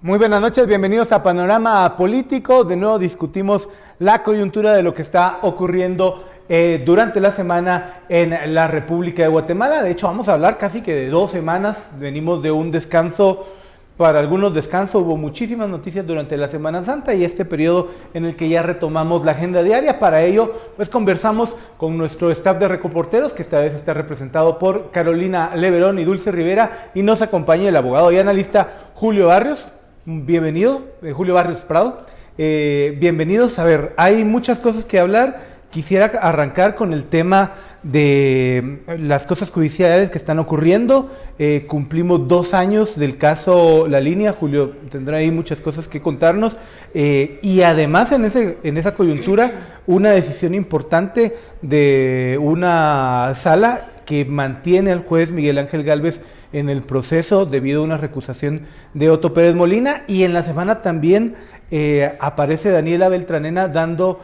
Muy buenas noches, bienvenidos a Panorama Político. De nuevo discutimos la coyuntura de lo que está ocurriendo durante la semana en la República de Guatemala. De hecho, vamos a hablar casi que de 2 semanas. Venimos de un descanso, para algunos descanso. Hubo muchísimas noticias durante la Semana Santa y este periodo en el que ya retomamos la agenda diaria. Para ello, pues conversamos con nuestro staff de reporteros, que esta vez está representado por Carolina Leverón y Dulce Rivera, y nos acompaña el abogado y analista Julio Barrios. Bienvenido, Julio Barrios Prado. Bienvenidos. A ver, hay muchas cosas que hablar. Quisiera arrancar con el tema de las cosas judiciales que están ocurriendo. Cumplimos 2 años del caso La Línea. Julio tendrá ahí muchas cosas que contarnos. Y además en esa coyuntura, una decisión importante de una sala que mantiene al juez Miguel Ángel Gálvez en el proceso debido a una recusación de Otto Pérez Molina. Y en la semana también aparece Daniela Beltranena dando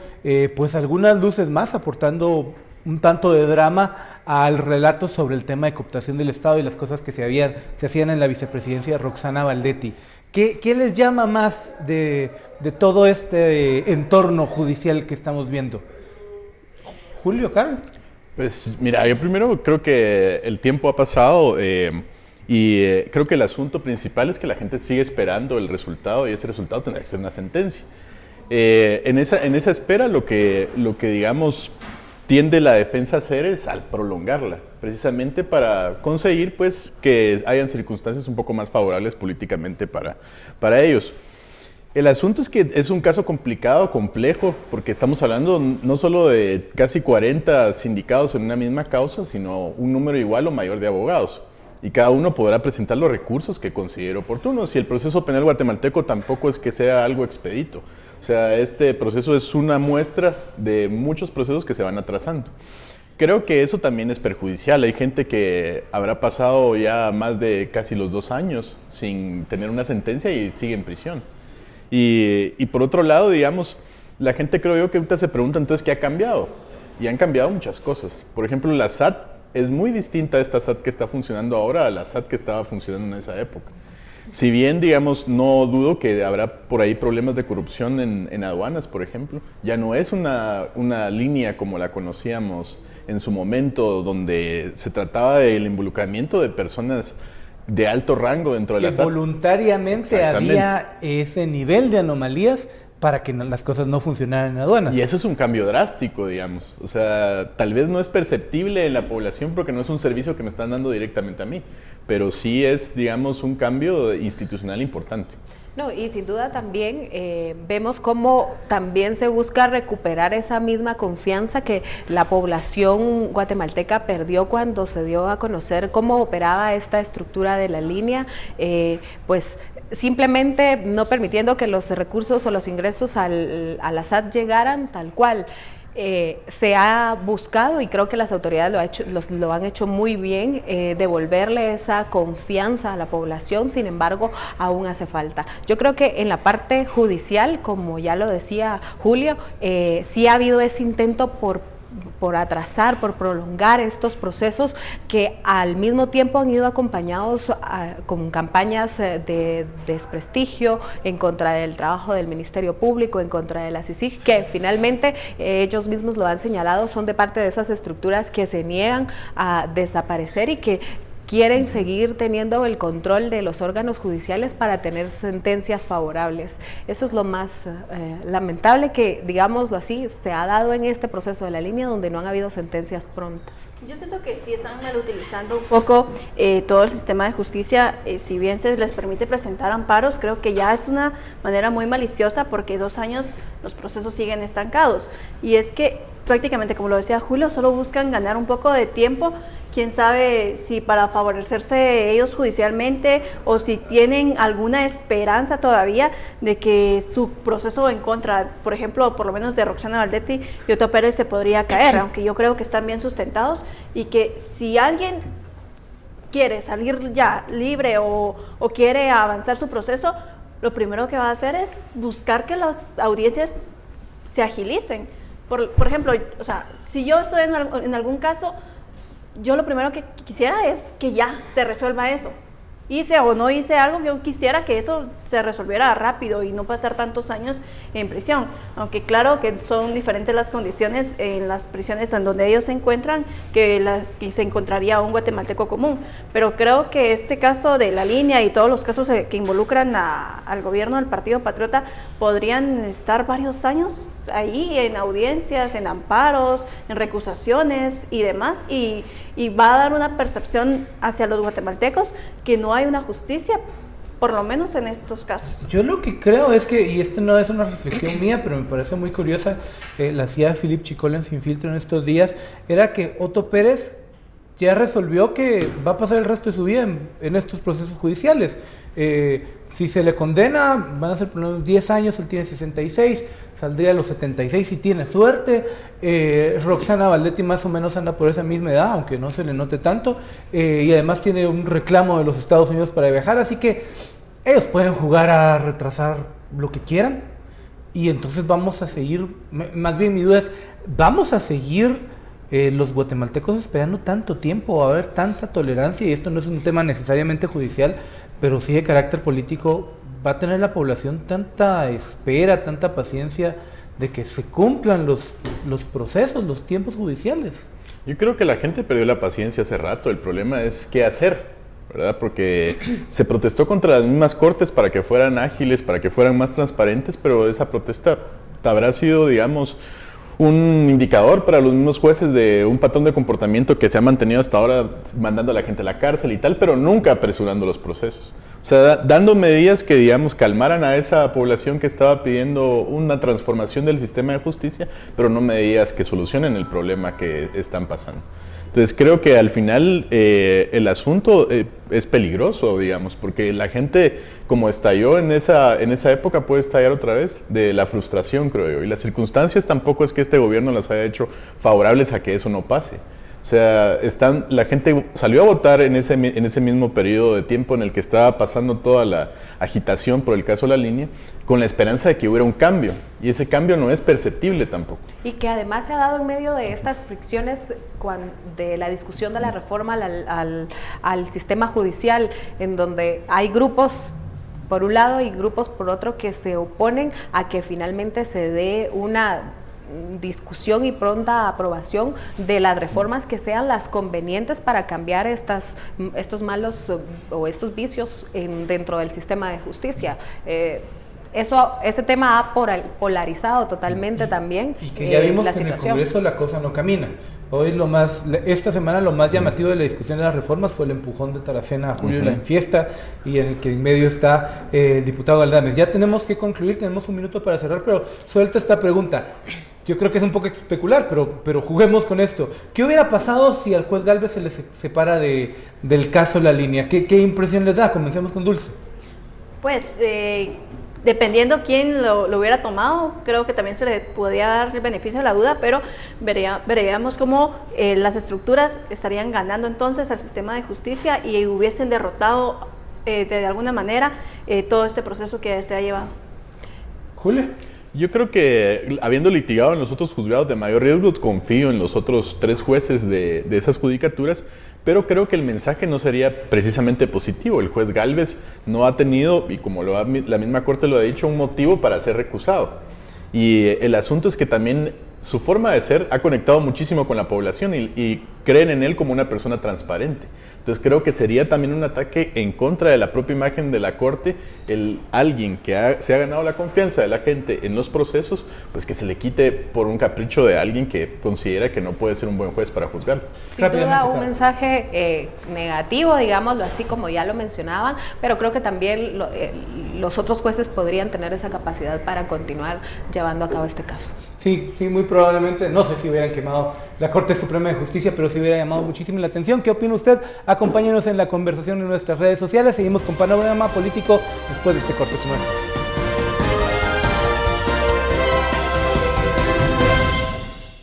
pues algunas luces más, aportando un tanto de drama al relato sobre el tema de cooptación del Estado y las cosas que se hacían en la vicepresidencia de Roxana Valdetti. ¿Qué les llama más de todo este entorno judicial que estamos viendo? Julio, Carlos. Pues mira, yo primero creo que el tiempo ha pasado y creo que el asunto principal es que la gente sigue esperando el resultado y ese resultado tendrá que ser una sentencia. En esa espera lo que digamos tiende la defensa a hacer es al prolongarla, precisamente para conseguir pues que hayan circunstancias un poco más favorables políticamente para ellos. El asunto es que es un caso complicado, complejo, porque estamos hablando no solo de casi 40 sindicados en una misma causa, sino un número igual o mayor de abogados. Y cada uno podrá presentar los recursos que considere oportunos. Y el proceso penal guatemalteco tampoco es que sea algo expedito. O sea, este proceso es una muestra de muchos procesos que se van atrasando. Creo que eso también es perjudicial. Hay gente que habrá pasado ya más de casi los 2 años sin tener una sentencia y sigue en prisión. Y por otro lado, digamos, la gente creo yo que ahorita se pregunta entonces ¿qué ha cambiado? Y han cambiado muchas cosas. Por ejemplo, la SAT es muy distinta a esta SAT que está funcionando ahora a la SAT que estaba funcionando en esa época. Si bien, digamos, no dudo que habrá por ahí problemas de corrupción en aduanas, por ejemplo, ya no es una línea como la conocíamos en su momento, donde se trataba del involucramiento de personas de alto rango dentro de la SAT. Voluntariamente había ese nivel de anomalías para que las cosas no funcionaran en aduanas. Y eso es un cambio drástico, digamos. O sea, tal vez no es perceptible en la población porque no es un servicio que me están dando directamente a mí, pero sí es, digamos, un cambio institucional importante. No, y sin duda también vemos cómo también se busca recuperar esa misma confianza que la población guatemalteca perdió cuando se dio a conocer cómo operaba esta estructura de la línea, pues simplemente no permitiendo que los recursos o los ingresos a la SAT llegaran tal cual. Se ha buscado, y creo que las autoridades lo han hecho muy bien, devolverle esa confianza a la población. Sin embargo, aún hace falta. Yo creo que en la parte judicial, como ya lo decía Julio, sí ha habido ese intento por atrasar, por prolongar estos procesos que al mismo tiempo han ido acompañados con campañas de desprestigio en contra del trabajo del Ministerio Público, en contra de la CICIG, que finalmente ellos mismos lo han señalado, son de parte de esas estructuras que se niegan a desaparecer y que quieren seguir teniendo el control de los órganos judiciales para tener sentencias favorables. Eso es lo más lamentable que, digámoslo así, se ha dado en este proceso de la línea donde no han habido sentencias prontas. Yo siento que sí están mal utilizando un poco todo el sistema de justicia, si bien se les permite presentar amparos, creo que ya es una manera muy maliciosa porque 2 años los procesos siguen estancados. Y es que prácticamente, como lo decía Julio, solo buscan ganar un poco de tiempo. Quién sabe si para favorecerse ellos judicialmente o si tienen alguna esperanza todavía de que su proceso en contra, por ejemplo, por lo menos de Roxana Valdetti y Otto Pérez se podría caer, aunque yo creo que están bien sustentados y que si alguien quiere salir ya libre o quiere avanzar su proceso, lo primero que va a hacer es buscar que las audiencias se agilicen. Por ejemplo, o sea, si yo estoy en algún caso, yo lo primero que quisiera es que ya se resuelva eso. hice o no hice algo, yo quisiera que eso se resolviera rápido y no pasar tantos años en prisión. Aunque claro que son diferentes las condiciones en las prisiones en donde ellos se encuentran que se encontraría un guatemalteco común. Pero creo que este caso de la línea y todos los casos que involucran al gobierno del Partido Patriota podrían estar varios años ahí en audiencias, en amparos, en recusaciones y demás, y va a dar una percepción hacia los guatemaltecos que no hay una justicia, por lo menos en estos casos. Yo lo que creo es que, y esto no es una reflexión mía, pero me parece muy curiosa, la hacía Philip Chicola en Sin Filtro en estos días, era que Otto Pérez ya resolvió que va a pasar el resto de su vida en estos procesos judiciales. Si se le condena, van a ser por lo menos 10 años, él tiene 66, saldría a los 76 si tiene suerte. Roxana Valdetti más o menos anda por esa misma edad, aunque no se le note tanto, y además tiene un reclamo de los Estados Unidos para viajar, así que ellos pueden jugar a retrasar lo que quieran, y entonces vamos a seguir, más bien mi duda es, ¿vamos a seguir los guatemaltecos esperando tanto tiempo? ¿Va a haber tanta tolerancia? Y esto no es un tema necesariamente judicial, pero sí de carácter político. ¿Va a tener la población tanta espera, tanta paciencia de que se cumplan los procesos, los tiempos judiciales? Yo creo que la gente perdió la paciencia hace rato. El problema es qué hacer, ¿verdad? Porque se protestó contra las mismas cortes para que fueran ágiles, para que fueran más transparentes, pero esa protesta habrá sido, digamos, un indicador para los mismos jueces de un patrón de comportamiento que se ha mantenido hasta ahora, mandando a la gente a la cárcel y tal, pero nunca apresurando los procesos. O sea, dando medidas que, digamos, calmaran a esa población que estaba pidiendo una transformación del sistema de justicia, pero no medidas que solucionen el problema que están pasando. Entonces creo que al final el asunto es peligroso, digamos, porque la gente, como estalló en esa época, puede estallar otra vez de la frustración, creo yo. Y las circunstancias tampoco es que este gobierno las haya hecho favorables a que eso no pase. O sea, la gente salió a votar en ese mismo periodo de tiempo en el que estaba pasando toda la agitación por el caso de la línea, con la esperanza de que hubiera un cambio, y ese cambio no es perceptible tampoco. Y que además se ha dado en medio de estas fricciones de la discusión de la reforma al sistema judicial, en donde hay grupos por un lado y grupos por otro que se oponen a que finalmente se dé una discusión y pronta aprobación de las reformas que sean las convenientes para cambiar estos malos o estos vicios dentro del sistema de justicia. Ese tema ha polarizado totalmente también y que ya vimos la que situación. En el Congreso la cosa no camina. Esta semana lo más llamativo de la discusión de las reformas fue el empujón de Taracena a Julio la Enfiesta, y en el que en medio está el diputado Galdames. Ya tenemos que concluir, tenemos un minuto para cerrar, pero suelta esta pregunta. Yo creo que es un poco especular, pero juguemos con esto. ¿Qué hubiera pasado si al juez Gálvez se le separa del caso La Línea? ¿Qué impresión les da? Comencemos con Dulce. Pues dependiendo quién lo hubiera tomado, creo que también se le podía dar el beneficio de la duda, pero veríamos cómo las estructuras estarían ganando entonces al sistema de justicia y hubiesen derrotado de alguna manera todo este proceso que se ha llevado. Julio. Yo creo que, habiendo litigado en los otros juzgados de mayor riesgo, confío en los otros 3 jueces de esas judicaturas, pero creo que el mensaje no sería precisamente positivo. El juez Gálvez no ha tenido, y como la misma Corte lo ha dicho, un motivo para ser recusado. Y el asunto es que también su forma de ser ha conectado muchísimo con la población y creen en él como una persona transparente. Entonces creo que sería también un ataque en contra de la propia imagen de la Corte, alguien que se ha ganado la confianza de la gente en los procesos, pues que se le quite por un capricho de alguien que considera que no puede ser un buen juez para juzgar. Sin duda un mensaje negativo, digámoslo así, como ya lo mencionaban, pero creo que también los otros jueces podrían tener esa capacidad para continuar llevando a cabo este caso. Sí, muy probablemente, no sé si hubieran quemado la Corte Suprema de Justicia, pero sí hubiera llamado muchísimo la atención. ¿Qué opina usted? Acompáñenos en la conversación en nuestras redes sociales. Seguimos con Panorama Político después de este corte comercial.